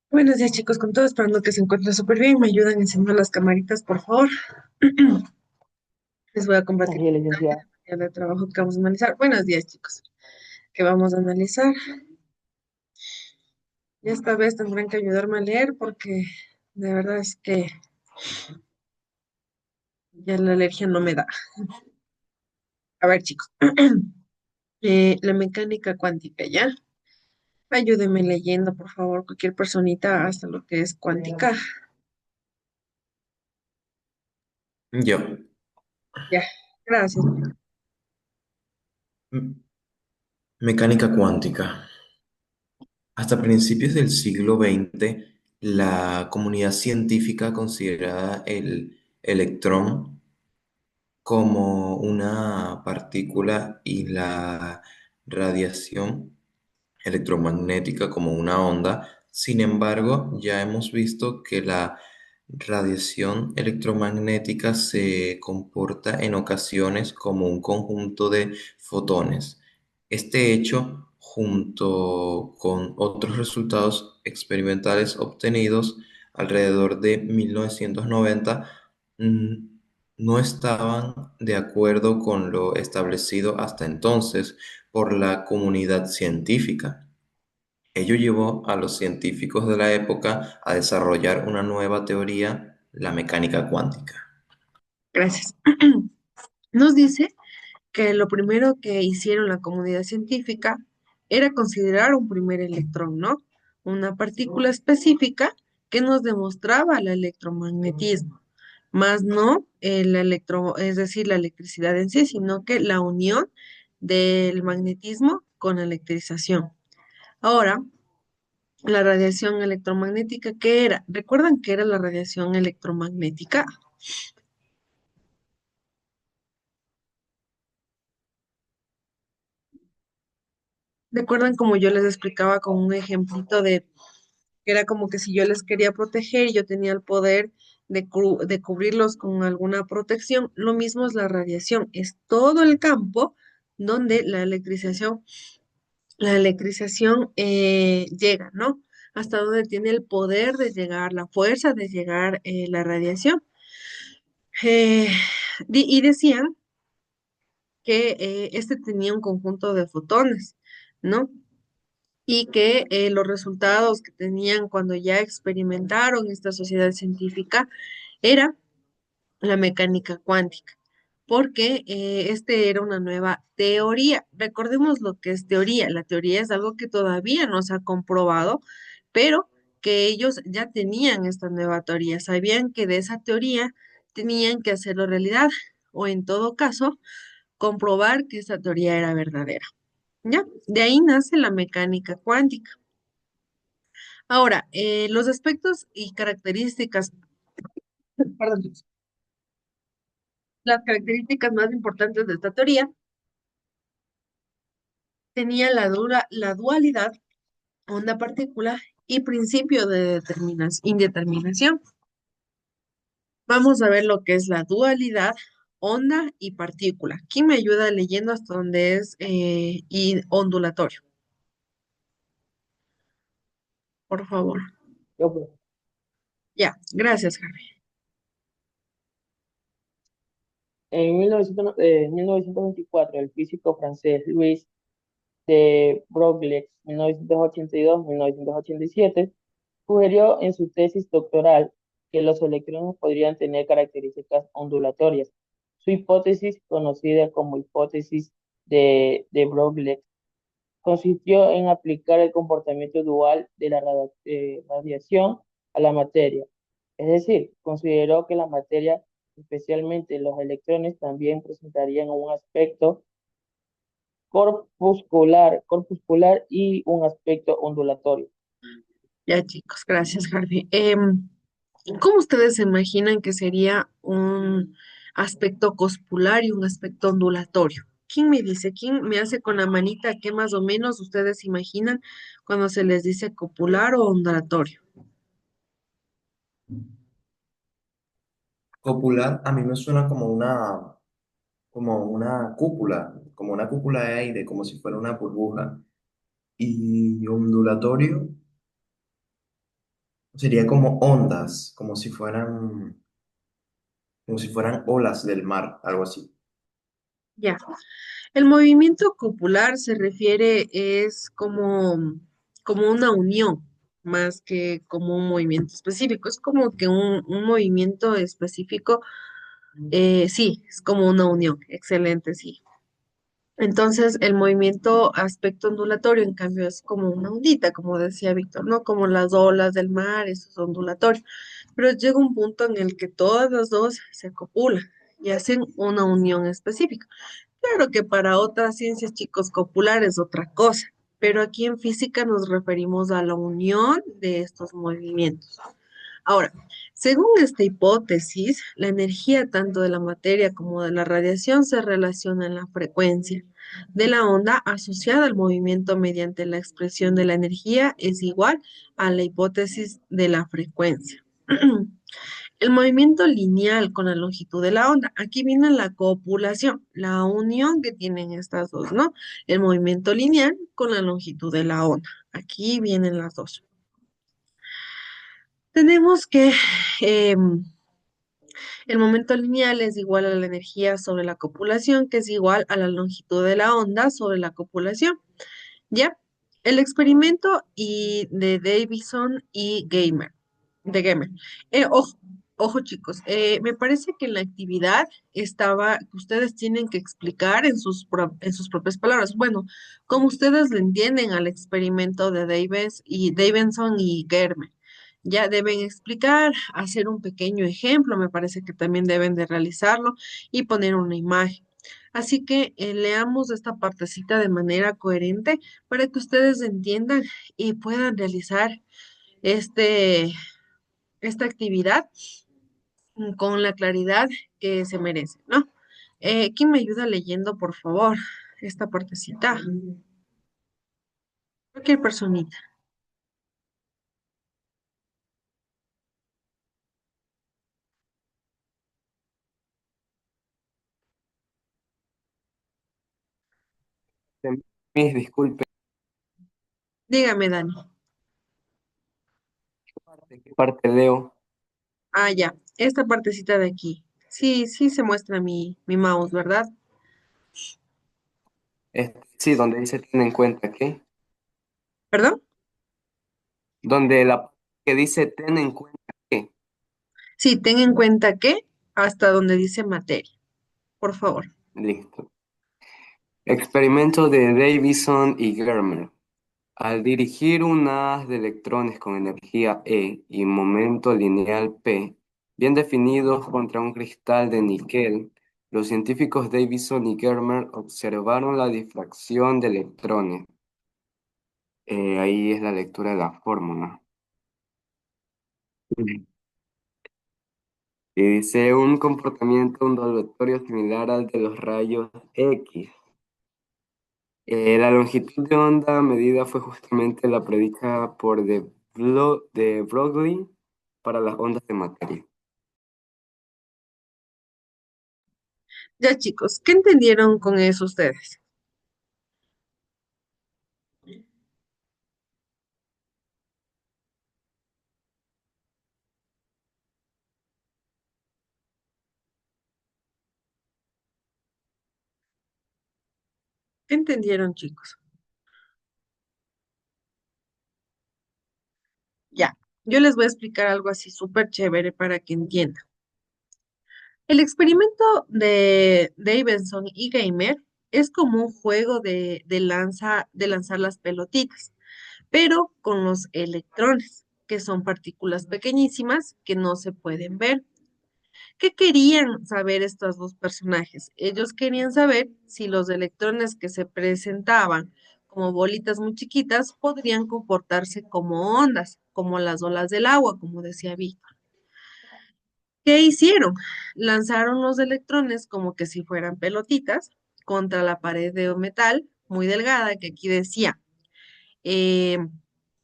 Buenos días, chicos, con todo esperando que se encuentren súper bien. Me ayudan enseñando las camaritas, por favor. Les voy a compartir Así es, licenciada. el de trabajo que vamos a analizar. Buenos días, chicos, que vamos a analizar. Y esta vez tendrán que ayudarme a leer porque de verdad es que ya la alergia no me da. A ver, chicos, la mecánica cuántica, ¿ya? Ayúdenme leyendo, por favor, cualquier personita hasta lo que es cuántica. Yo. Ya, gracias. M- Mecánica cuántica. Hasta principios del siglo XX, la comunidad científica consideraba el electrón como una partícula y la radiación electromagnética como una onda. Sin embargo, ya hemos visto que la radiación electromagnética se comporta en ocasiones como un conjunto de fotones. Este hecho, junto con otros resultados experimentales obtenidos alrededor de 1990, mm, no estaban de acuerdo con lo establecido hasta entonces por la comunidad científica. Ello llevó a los científicos de la época a desarrollar una nueva teoría, la mecánica cuántica. Gracias. Nos dice que lo primero que hicieron la comunidad científica era considerar un primer electrón, ¿no? Una partícula específica que nos demostraba el electromagnetismo, más no es decir, la electricidad en sí, sino que la unión del magnetismo con la electrización. Ahora, la radiación electromagnética, ¿qué era? ¿Recuerdan qué era la radiación electromagnética? ¿Recuerdan como yo les explicaba con un ejemplito de que era como que si yo les quería proteger y yo tenía el poder de cubrirlos con alguna protección? Lo mismo es la radiación, es todo el campo donde la electrización llega, ¿no? Hasta donde tiene el poder de llegar, la fuerza de llegar la radiación. Eh, y decían que este tenía un conjunto de fotones, ¿no? Y que los resultados que tenían cuando ya experimentaron esta sociedad científica era la mecánica cuántica, porque este era una nueva teoría. Recordemos lo que es teoría. La teoría es algo que todavía no se ha comprobado, pero que ellos ya tenían esta nueva teoría. Sabían que de esa teoría tenían que hacerlo realidad, o en todo caso, comprobar que esa teoría era verdadera. ¿Ya? De ahí nace la mecánica cuántica. Ahora, los aspectos y características, perdón, las características más importantes de esta teoría tenía la dualidad onda-partícula y principio de indeterminación. Vamos a ver lo que es la dualidad onda y partícula. ¿Quién me ayuda leyendo hasta donde es y ondulatorio? Por favor. Yo, pues, Ya, gracias, Harvey. en 1924, el físico francés Louis de Broglie, 1982-1987, sugirió en su tesis doctoral que los electrones podrían tener características ondulatorias. Su hipótesis, conocida como hipótesis de Broglie, consistió en aplicar el comportamiento dual de la radiación a la materia. Es decir, consideró que la materia, especialmente los electrones, también presentarían un aspecto corpuscular y un aspecto ondulatorio. Ya, chicos, gracias, Harvey. ¿Cómo ustedes se imaginan que sería un aspecto cospular y un aspecto ondulatorio? ¿Quién me dice? ¿Quién me hace con la manita qué más o menos ustedes se imaginan cuando se les dice copular o ondulatorio? Copular a mí me suena como una cúpula de aire, como si fuera una burbuja. Y ondulatorio, Sería como ondas, como si fueran olas del mar, algo así. Ya. El movimiento copular se refiere, es como una unión, más que como un movimiento específico. Es como que un movimiento específico, sí, es como una unión. Excelente, sí. Entonces, el movimiento aspecto ondulatorio, en cambio, es como una ondita, como decía Víctor, ¿no? Como las olas del mar, eso es ondulatorio. Pero llega un punto en el que todas las dos se copulan y hacen una unión específica. Claro que para otras ciencias, chicos, copular es otra cosa, pero aquí en física nos referimos a la unión de estos movimientos. Ahora, según esta hipótesis, la energía tanto de la materia como de la radiación se relaciona en la frecuencia de la onda asociada al movimiento mediante la expresión de la energía es igual a la hipótesis de la frecuencia. El movimiento lineal con la longitud de la onda. Aquí viene la copulación, la unión que tienen estas dos, ¿no? El movimiento lineal con la longitud de la onda. Aquí vienen las dos. Tenemos que el momento lineal es igual a la energía sobre la copulación, que es igual a la longitud de la onda sobre la copulación. ¿Ya? El experimento de Davison y Gamer. Ojo, ojo chicos, me parece que en la actividad estaba, que ustedes tienen que explicar en sus propias palabras. Bueno, como ustedes le entienden al experimento de Davison y Gamer. Ya deben explicar, hacer un pequeño ejemplo, me parece que también deben de realizarlo y poner una imagen. Así que leamos esta partecita de manera coherente para que ustedes entiendan y puedan realizar este, esta actividad con la claridad que se merece, ¿no? ¿Quién me ayuda leyendo, por favor, esta partecita? Cualquier personita. Mis disculpe, Dígame, Dani. ¿de qué parte leo? Ah, ya, esta partecita de aquí. Sí, sí se muestra mi mouse, ¿verdad? Sí, donde dice ten en cuenta que, ¿Perdón? donde la que dice ten en cuenta que, Sí, ten en cuenta que hasta donde dice materia, por favor. listo. Experimento de Davison y Germer. Al dirigir un haz de electrones con energía E y momento lineal P, bien definidos contra un cristal de níquel, los científicos Davison y Germer observaron la difracción de electrones. Ahí es la lectura de la fórmula. Y dice un comportamiento ondulatorio similar al de los rayos X. La longitud de onda medida fue justamente la predicada por de Broglie para las ondas de materia. Ya chicos, ¿qué entendieron con eso ustedes? ¿Qué entendieron, chicos? Ya, yo les voy a explicar algo así súper chévere para que entiendan. El experimento de Davidson y Gamer es como un juego de lanzar las pelotitas, pero con los electrones, que son partículas pequeñísimas que no se pueden ver. ¿Qué querían saber estos dos personajes? Ellos querían saber si los electrones que se presentaban como bolitas muy chiquitas podrían comportarse como ondas, como las olas del agua, como decía Víctor. ¿Qué hicieron? Lanzaron los electrones como que si fueran pelotitas contra la pared de metal muy delgada que aquí decía eh,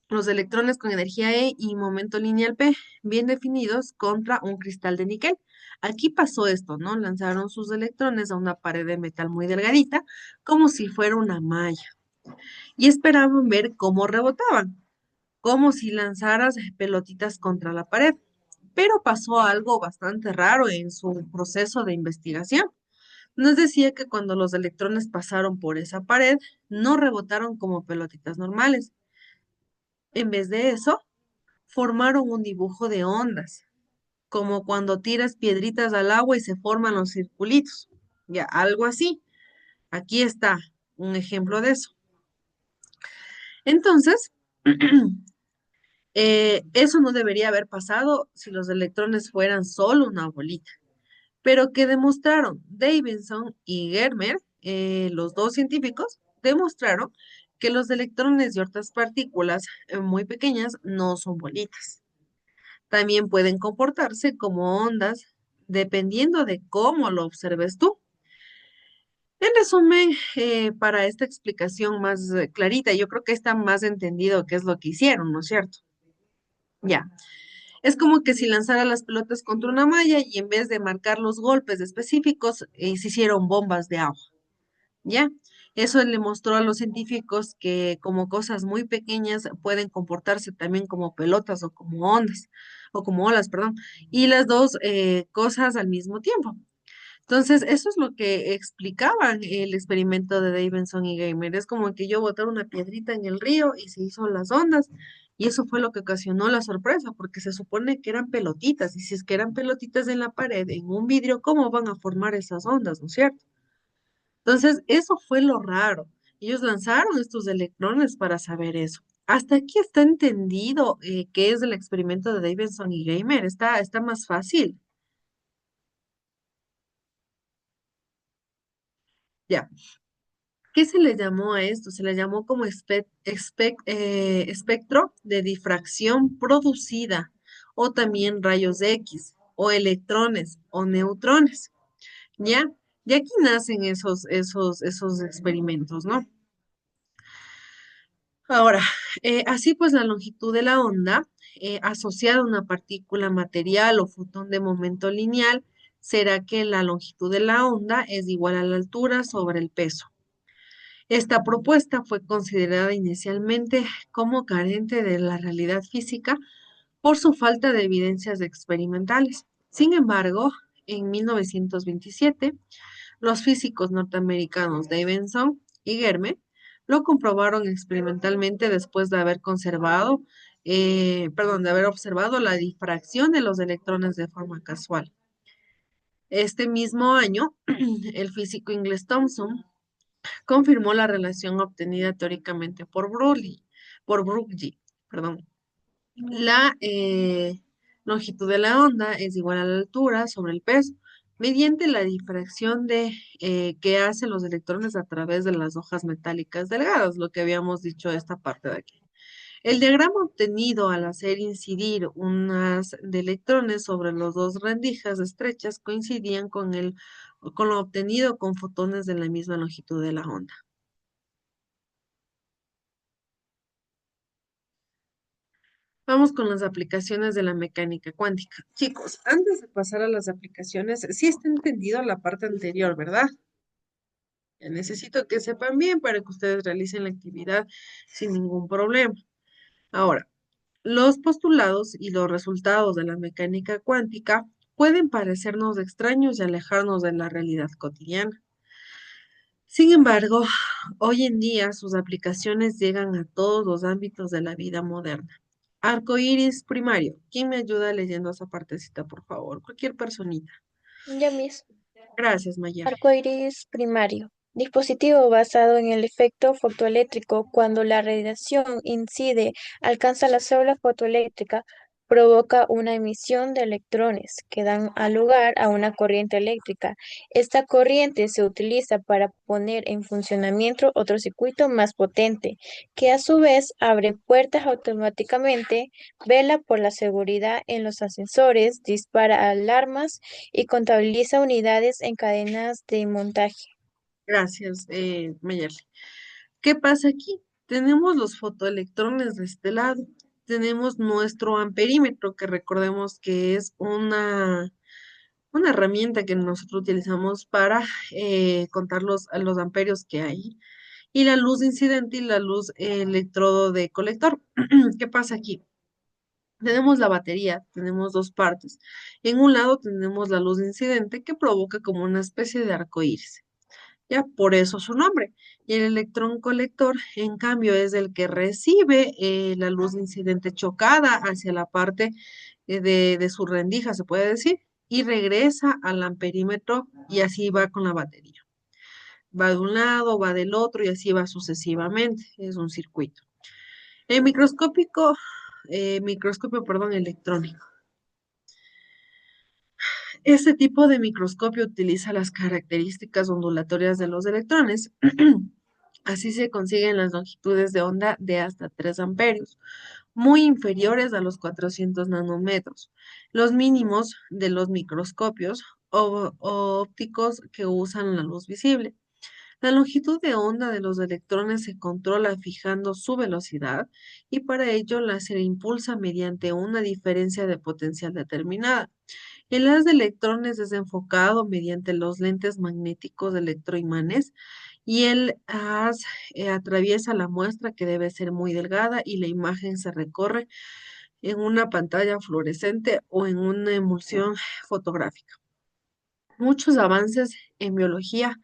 los electrones con energía E y momento lineal P bien definidos contra un cristal de níquel. Aquí pasó esto, ¿no? Lanzaron sus electrones a una pared de metal muy delgadita, como si fuera una malla, y esperaban ver cómo rebotaban. como si lanzaras pelotitas contra la pared. Pero pasó algo bastante raro en su proceso de investigación. Nos decía que cuando los electrones pasaron por esa pared, no rebotaron como pelotitas normales. En vez de eso, formaron un dibujo de ondas, como cuando tiras piedritas al agua y se forman los circulitos. Ya, algo así. Aquí está un ejemplo de eso. Entonces, eso no debería haber pasado si los electrones fueran solo una bolita. Pero ¿qué demostraron? Davidson y Germer, los dos científicos, demostraron que los electrones y otras partículas muy pequeñas no son bolitas. También pueden comportarse como ondas dependiendo de cómo lo observes tú. En resumen, para esta explicación más clarita, yo creo que está más entendido qué es lo que hicieron, ¿no es cierto? Ya. Es como que si lanzara las pelotas contra una malla y en vez de marcar los golpes específicos, se hicieron bombas de agua, ¿ya? Eso le mostró a los científicos que como cosas muy pequeñas pueden comportarse también como pelotas o como ondas, o como olas, perdón, y las dos cosas al mismo tiempo. Entonces, eso es lo que explicaban el experimento de Davidson y Gamer. Es como que yo botara una piedrita en el río y se hizo las ondas. Y eso fue lo que ocasionó la sorpresa, porque se supone que eran pelotitas. Y si es que eran pelotitas en la pared, en un vidrio, ¿cómo van a formar esas ondas, no es cierto? Entonces, eso fue lo raro. Ellos lanzaron estos electrones para saber eso. Hasta aquí está entendido qué es el experimento de Davidson y Gamer. Está más fácil. Ya. ¿Qué se le llamó a esto? Se le llamó como espectro de difracción producida o también rayos X o electrones o neutrones, ¿ya? Y aquí nacen esos experimentos, ¿no? Ahora, así pues la longitud de la onda asociada a una partícula material o fotón de momento lineal será que la longitud de la onda es igual a la altura sobre el peso. Esta propuesta fue considerada inicialmente como carente de la realidad física por su falta de evidencias experimentales. Sin embargo, en 1927, los físicos norteamericanos Davidson y Germe lo comprobaron experimentalmente después de haber de haber observado la difracción de los electrones de forma casual. Este mismo año, el físico inglés Thomson confirmó la relación obtenida teóricamente por Brugge, perdón. La longitud de la onda es igual a la altura sobre el peso, mediante la difracción que hacen los electrones a través de las hojas metálicas delgadas, lo que habíamos dicho esta parte de aquí. El diagrama obtenido al hacer incidir unas de electrones sobre las dos rendijas estrechas coincidían con lo obtenido con fotones de la misma longitud de la onda. Vamos con las aplicaciones de la mecánica cuántica. Chicos, antes de pasar a las aplicaciones, sí está entendido la parte anterior, ¿verdad? Necesito que sepan bien para que ustedes realicen la actividad sin ningún problema. Ahora, los postulados y los resultados de la mecánica cuántica pueden parecernos extraños y alejarnos de la realidad cotidiana. Sin embargo, hoy en día sus aplicaciones llegan a todos los ámbitos de la vida moderna. Arco iris primario. ¿Quién me ayuda leyendo esa partecita, por favor? Cualquier personita. Ya mismo. Gracias, Mayerly. Arcoíris primario. Dispositivo basado en el efecto fotoeléctrico. Cuando la radiación incide, alcanza la célula fotoeléctrica, provoca una emisión de electrones que dan lugar a una corriente eléctrica. Esta corriente se utiliza para poner en funcionamiento otro circuito más potente, que a su vez abre puertas automáticamente, vela por la seguridad en los ascensores, dispara alarmas y contabiliza unidades en cadenas de montaje. Gracias, Mayerly. ¿Qué pasa aquí? Tenemos los fotoelectrones de este lado. Tenemos nuestro amperímetro, que recordemos que es una herramienta que nosotros utilizamos para contar los amperios que hay. Y la luz incidente y la luz electrodo de colector. ¿Qué pasa aquí? Tenemos la batería, tenemos dos partes. En un lado tenemos la luz incidente que provoca como una especie de arco iris. Ya, por eso su nombre. Y el electrón colector, en cambio, es el que recibe la luz incidente chocada hacia la parte de su rendija, se puede decir, y regresa al amperímetro y así va con la batería. Va de un lado, va del otro y así va sucesivamente. Es un circuito. El microscopio, perdón, electrónico. Este tipo de microscopio utiliza las características ondulatorias de los electrones. Así se consiguen las longitudes de onda de hasta 3 amperios, muy inferiores a los 400 nanómetros, los mínimos de los microscopios ópticos que usan la luz visible. La longitud de onda de los electrones se controla fijando su velocidad y para ello se impulsa mediante una diferencia de potencial determinada. El haz de electrones es enfocado mediante los lentes magnéticos de electroimanes y el haz atraviesa la muestra que debe ser muy delgada y la imagen se recorre en una pantalla fluorescente o en una emulsión fotográfica. Muchos avances en biología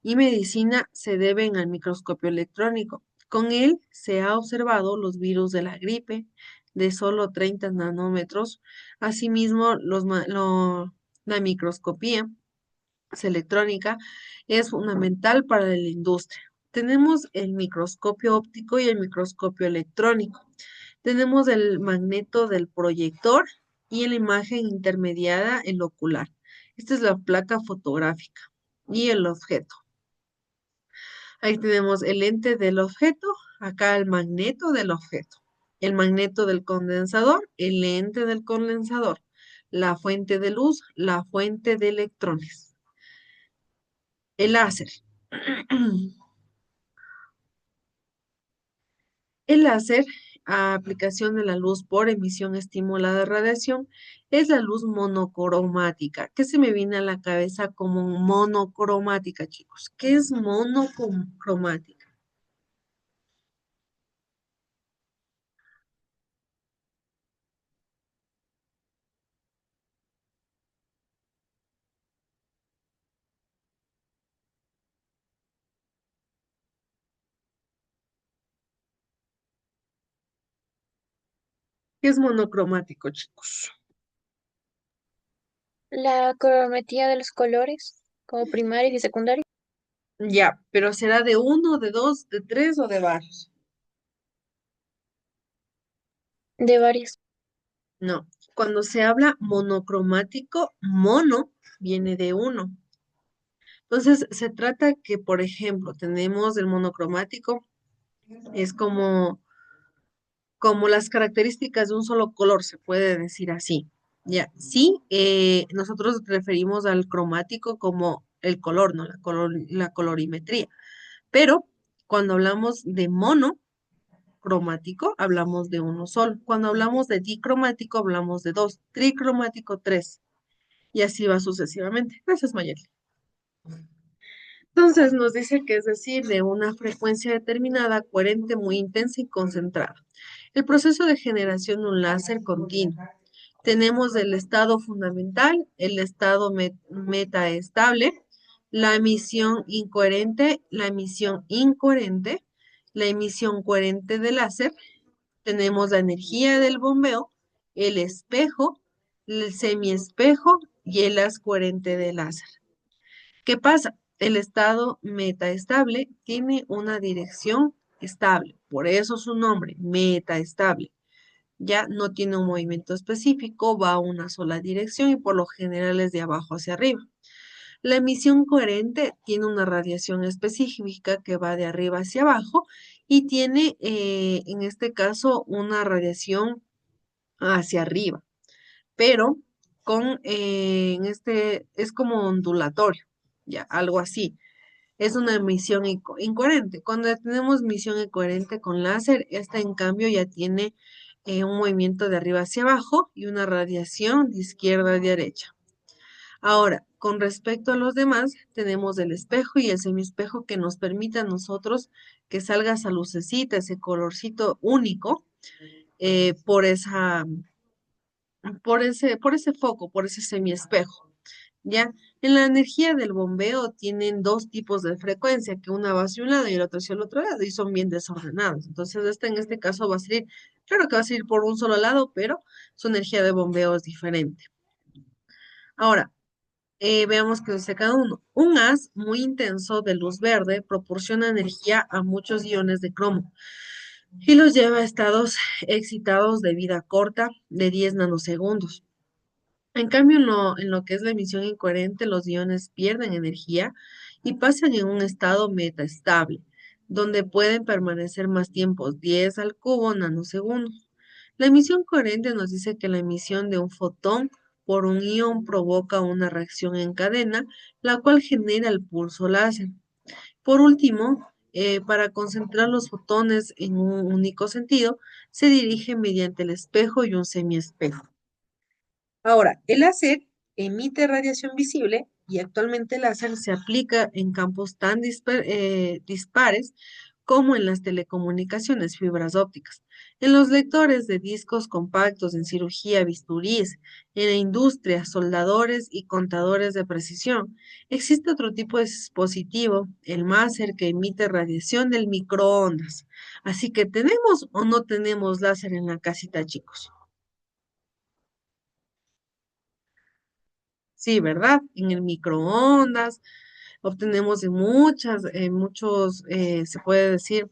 y medicina se deben al microscopio electrónico. Con él se ha observado los virus de la gripe de solo 30 nanómetros. Asimismo, la microscopía electrónica es fundamental para la industria. Tenemos el microscopio óptico y el microscopio electrónico. Tenemos el magneto del proyector y en la imagen intermediada el ocular. Esta es la placa fotográfica y el objeto. Ahí tenemos el lente del objeto, acá el magneto del objeto, el magneto del condensador, el lente del condensador, la fuente de luz, la fuente de electrones, el láser. El láser, a aplicación de la luz por emisión estimulada de radiación, es la luz monocromática. ¿Qué se me viene a la cabeza como monocromática, chicos? ¿Qué es monocromática? ¿Qué es monocromático, chicos? La colorimetría de los colores, como primarios y secundarios, Ya, pero ¿será de uno, de dos, de tres o de varios? de varios. No. Cuando se habla monocromático, mono viene de uno. Entonces, se trata que, por ejemplo, tenemos el monocromático, es como las características de un solo color, se puede decir así. Ya, sí, nosotros referimos al cromático como el color, ¿no? La colorimetría. Pero cuando hablamos de mono, cromático, hablamos de uno solo. Cuando hablamos de dicromático, hablamos de dos. Tricromático, tres. Y así va sucesivamente. Gracias, Mayeli. Entonces nos dice que es decir, de una frecuencia determinada, coherente, muy intensa y concentrada. El proceso de generación de un láser continuo. Tenemos el estado fundamental, el estado metaestable, la emisión incoherente, la emisión incoherente, la emisión coherente del láser. Tenemos la energía del bombeo, el espejo, el semiespejo y el haz coherente del láser. ¿Qué pasa? El estado metaestable tiene una dirección estable, por eso su nombre, metaestable. Ya no tiene un movimiento específico, va a una sola dirección y por lo general es de abajo hacia arriba. La emisión coherente tiene una radiación específica que va de arriba hacia abajo y tiene, en este caso, una radiación hacia arriba, pero es como ondulatorio, ya, algo así. Es una emisión incoherente. Cuando tenemos emisión incoherente con láser, esta en cambio ya tiene un movimiento de arriba hacia abajo y una radiación de izquierda a derecha. Ahora, con respecto a los demás, tenemos el espejo y el semiespejo que nos permite a nosotros que salga esa lucecita, ese colorcito único, por ese foco, por ese semiespejo. ¿Ya? En la energía del bombeo tienen dos tipos de frecuencia, que una va hacia un lado y el otro hacia el otro lado, y son bien desordenados. Entonces, en este caso va a salir, claro que va a salir por un solo lado, pero su energía de bombeo es diferente. Ahora, veamos qué dice cada uno. Un haz muy intenso de luz verde proporciona energía a muchos iones de cromo y los lleva a estados excitados de vida corta de 10 nanosegundos. En cambio, en lo que es la emisión incoherente, los iones pierden energía y pasan en un estado metaestable, donde pueden permanecer más tiempo, 10 al cubo nanosegundos. La emisión coherente nos dice que la emisión de un fotón por un ion provoca una reacción en cadena, la cual genera el pulso láser. Por último, para concentrar los fotones en un único sentido, se dirige mediante el espejo y un semiespejo. Ahora, el láser emite radiación visible y actualmente el láser se aplica en campos tan dispares como en las telecomunicaciones, fibras ópticas, en los lectores de discos compactos, en cirugía, bisturís, en la industria, soldadores y contadores de precisión. Existe otro tipo de dispositivo, el máser, que emite radiación del microondas. Así que, ¿tenemos o no tenemos láser en la casita, chicos? Sí, ¿verdad? En el microondas obtenemos de muchos, se puede decir,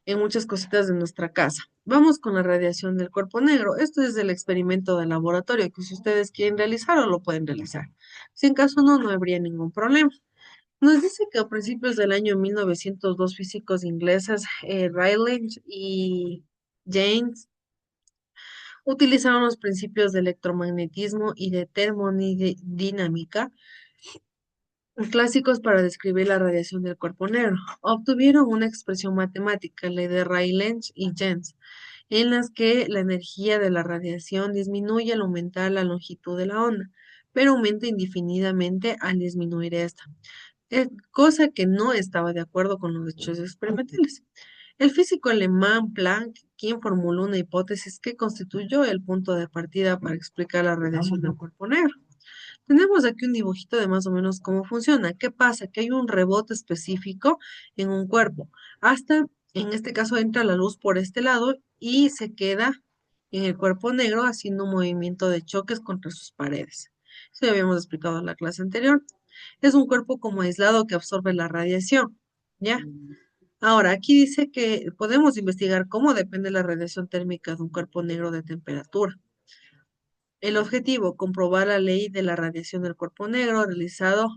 en muchas cositas de nuestra casa. Vamos con la radiación del cuerpo negro. Esto es el experimento de laboratorio, que si ustedes quieren realizarlo, lo pueden realizar. Si en caso no, no habría ningún problema. Nos dice que a principios del año 1902, físicos ingleses, Rayleigh y James, utilizaron los principios de electromagnetismo y de termodinámica clásicos para describir la radiación del cuerpo negro. Obtuvieron una expresión matemática, la de Rayleigh y Jens, en las que la energía de la radiación disminuye al aumentar la longitud de la onda, pero aumenta indefinidamente al disminuir esta, cosa que no estaba de acuerdo con los hechos experimentales. El físico alemán Planck, quien formuló una hipótesis que constituyó el punto de partida para explicar la radiación del cuerpo negro. Tenemos aquí un dibujito de más o menos cómo funciona. ¿Qué pasa? Que hay un rebote específico en un cuerpo. Hasta, en este caso, entra la luz por este lado y se queda en el cuerpo negro haciendo un movimiento de choques contra sus paredes. Eso ya habíamos explicado en la clase anterior. Es un cuerpo como aislado que absorbe la radiación. ¿Ya? Ahora, aquí dice que podemos investigar cómo depende la radiación térmica de un cuerpo negro de temperatura. El objetivo, comprobar la ley de la radiación del cuerpo negro realizado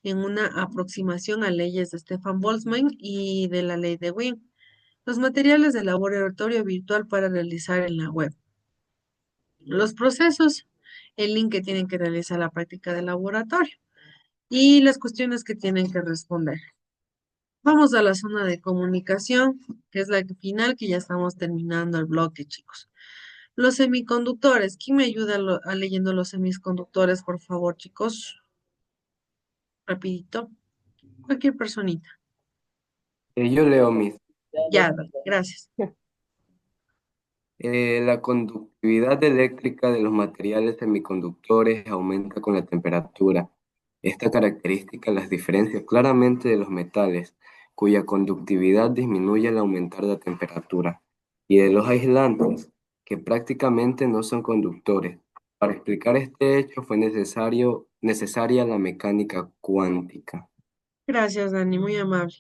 en una aproximación a leyes de Stefan Boltzmann y de la ley de Wien. Los materiales del laboratorio virtual para realizar en la web. Los procesos, el link que tienen que realizar la práctica del laboratorio y las cuestiones que tienen que responder. Vamos a la zona de comunicación, que es la final, que ya estamos terminando el bloque, chicos. Los semiconductores. ¿Quién me ayuda leyendo los semiconductores, por favor, chicos? Rapidito. Cualquier personita. Yo leo mis. Ya, gracias. La conductividad eléctrica de los materiales semiconductores aumenta con la temperatura. Esta característica las diferencia claramente de los metales, cuya conductividad disminuye al aumentar la temperatura, y de los aislantes, que prácticamente no son conductores. Para explicar este hecho fue necesaria la mecánica cuántica. Gracias, Dani, muy amable.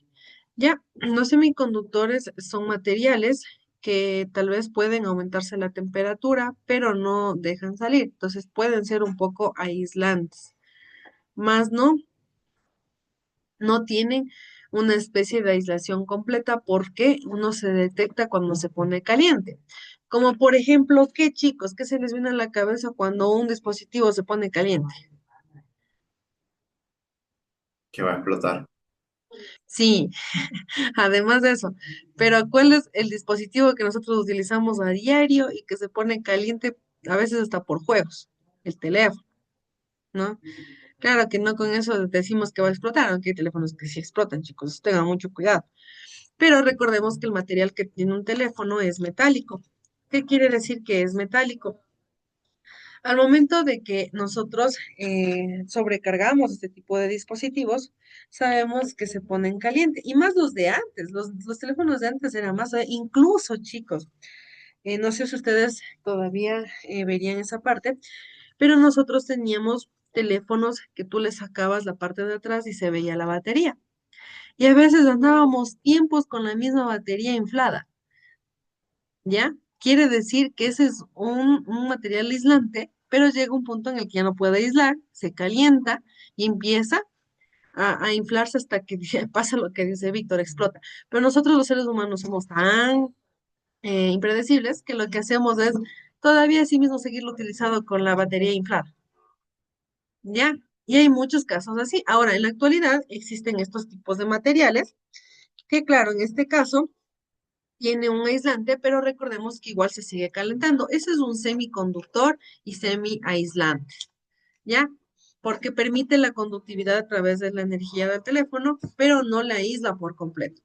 Ya, los semiconductores son materiales que tal vez pueden aumentarse la temperatura, pero no dejan salir. Entonces pueden ser un poco aislantes, más no tienen una especie de aislación completa porque uno se detecta cuando se pone caliente. Como por ejemplo, ¿qué chicos? ¿Qué se les viene a la cabeza cuando un dispositivo se pone caliente? Que va a explotar. Sí, además de eso. Pero ¿cuál es el dispositivo que nosotros utilizamos a diario y que se pone caliente a veces hasta por juegos? El teléfono, ¿no? Claro que no con eso decimos que va a explotar, aunque hay teléfonos que sí explotan, chicos, tengan mucho cuidado. Pero recordemos que el material que tiene un teléfono es metálico. ¿Qué quiere decir que es metálico? Al momento de que nosotros sobrecargamos este tipo de dispositivos, sabemos que se ponen caliente. Y más los de antes, los teléfonos de antes eran más, incluso chicos, no sé si ustedes todavía verían esa parte, pero nosotros teníamos teléfonos que tú le sacabas la parte de atrás y se veía la batería. Y a veces andábamos tiempos con la misma batería inflada, ¿ya? Quiere decir que ese es un material aislante, pero llega un punto en el que ya no puede aislar, se calienta y empieza a inflarse hasta que pasa lo que dice Víctor, explota. Pero nosotros los seres humanos somos tan impredecibles que lo que hacemos es todavía así mismo seguirlo utilizando con la batería inflada, ¿ya? Y hay muchos casos así. Ahora, en la actualidad existen estos tipos de materiales que, claro, en este caso tiene un aislante, pero recordemos que igual se sigue calentando. Ese es un semiconductor y semi-aislante, ¿ya? Porque permite la conductividad a través de la energía del teléfono, pero no la aísla por completo.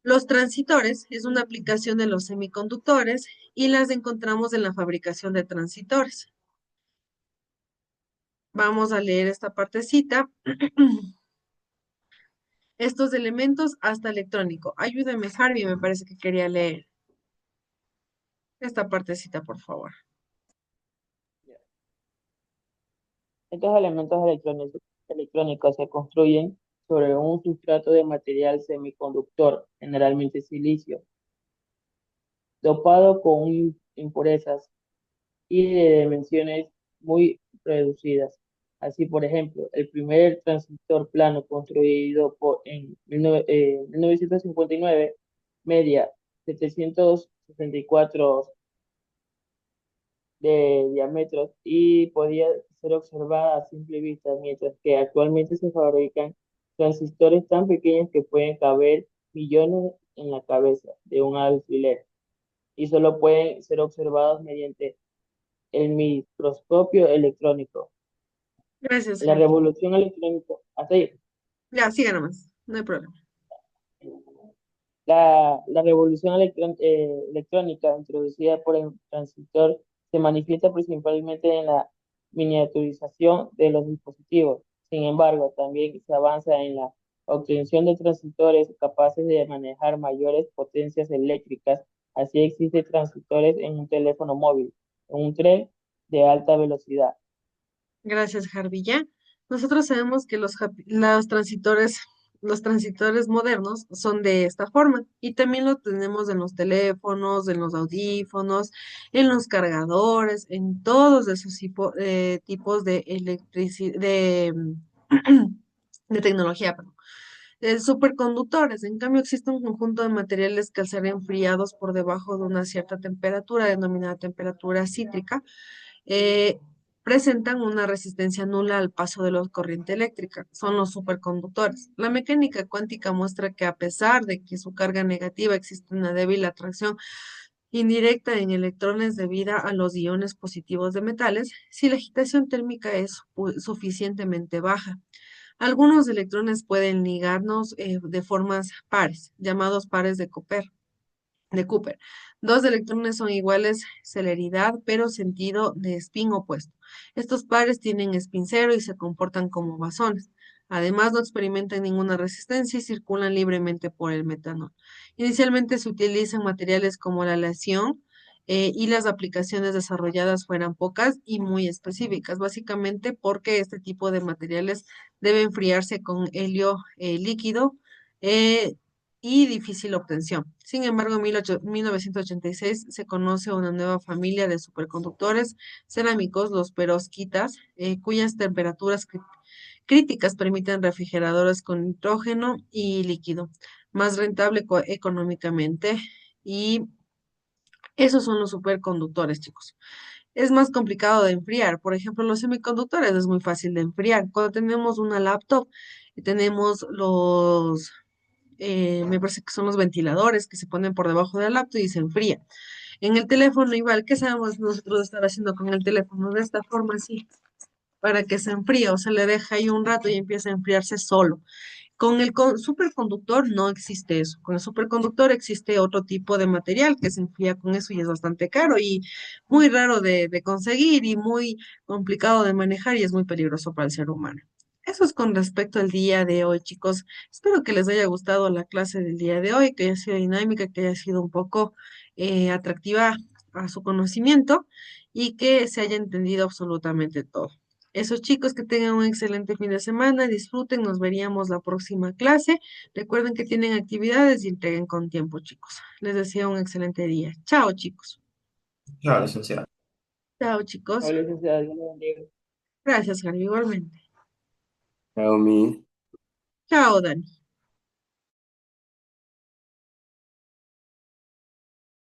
Los transitores es una aplicación de los semiconductores y las encontramos en la fabricación de transitores. Vamos a leer esta partecita. Estos elementos hasta electrónico. Ayúdame, Harvey, me parece que quería leer esta partecita, por favor. Estos elementos electrónicos se construyen sobre un sustrato de material semiconductor, generalmente silicio, dopado con impurezas y de dimensiones muy reducidas. Así, por ejemplo, el primer transistor plano construido en 1959 media 764 de diámetros y podía ser observada a simple vista, mientras que actualmente se fabrican transistores tan pequeños que pueden caber millones en la cabeza de un alfiler y solo pueden ser observados mediante el microscopio electrónico. Gracias, La Harvey. revolución electrónica, hasta ahí. Ya, siga nomás, no hay problema. La revolución electrónica introducida por el transistor se manifiesta principalmente en la miniaturización de los dispositivos. Sin embargo, también se avanza en la obtención de transistores capaces de manejar mayores potencias eléctricas. Así existen transistores en un teléfono móvil, en un tren de alta velocidad. Gracias, Harvey. Ya, nosotros sabemos que los transitores modernos son de esta forma y también lo tenemos en los teléfonos, en los audífonos, en los cargadores, en todos esos tipos de electricidad, de tecnología, perdón. Superconductores, en cambio, existe un conjunto de materiales que al ser enfriados por debajo de una cierta temperatura, denominada temperatura cítrica, eh, presentan una resistencia nula al paso de la corriente eléctrica. Son los superconductores. La mecánica cuántica muestra que a pesar de que su carga negativa existe una débil atracción indirecta en electrones debido a los iones positivos de metales, si la agitación térmica es suficientemente baja. Algunos electrones pueden ligarnos de formas pares, llamados pares de Cooper. Dos electrones son iguales celeridad, pero sentido de spin opuesto. Estos pares tienen spin cero y se comportan como basones. Además, no experimentan ninguna resistencia y circulan libremente por el metanol. Inicialmente se utilizan materiales como la aleación y las aplicaciones desarrolladas fueran pocas y muy específicas, básicamente porque este tipo de materiales debe enfriarse con helio líquido. eh, y difícil obtención. Sin embargo, en 1986 se conoce una nueva familia de superconductores cerámicos, los perovskitas, cuyas temperaturas críticas permiten refrigeradores con nitrógeno y líquido, más rentable económicamente. Y esos son los superconductores, chicos. Es más complicado de enfriar. Por ejemplo, los semiconductores es muy fácil de enfriar. Cuando tenemos una laptop y tenemos me parece que son los ventiladores que se ponen por debajo del laptop y se enfría. En el teléfono igual, ¿qué sabemos nosotros estar haciendo con el teléfono? De esta forma así, para que se enfríe o se le deja ahí un rato y empieza a enfriarse solo. Con el superconductor no existe eso. Con el superconductor existe otro tipo de material que se enfría con eso y es bastante caro y muy raro de conseguir y muy complicado de manejar y es muy peligroso para el ser humano. Eso es con respecto al día de hoy, chicos. Espero que les haya gustado la clase del día de hoy, que haya sido dinámica, que haya sido un poco atractiva a su conocimiento y que se haya entendido absolutamente todo. Esos chicos que tengan un excelente fin de semana, disfruten, nos veríamos la próxima clase. Recuerden que tienen actividades y entreguen con tiempo, chicos. Les deseo un excelente día. Chao, chicos. Chao, licenciada. Chao, chicos. Hola, licenciada, Dios le bendiga. Gracias, Javi, igualmente. Xiaomi. Chao, Dani.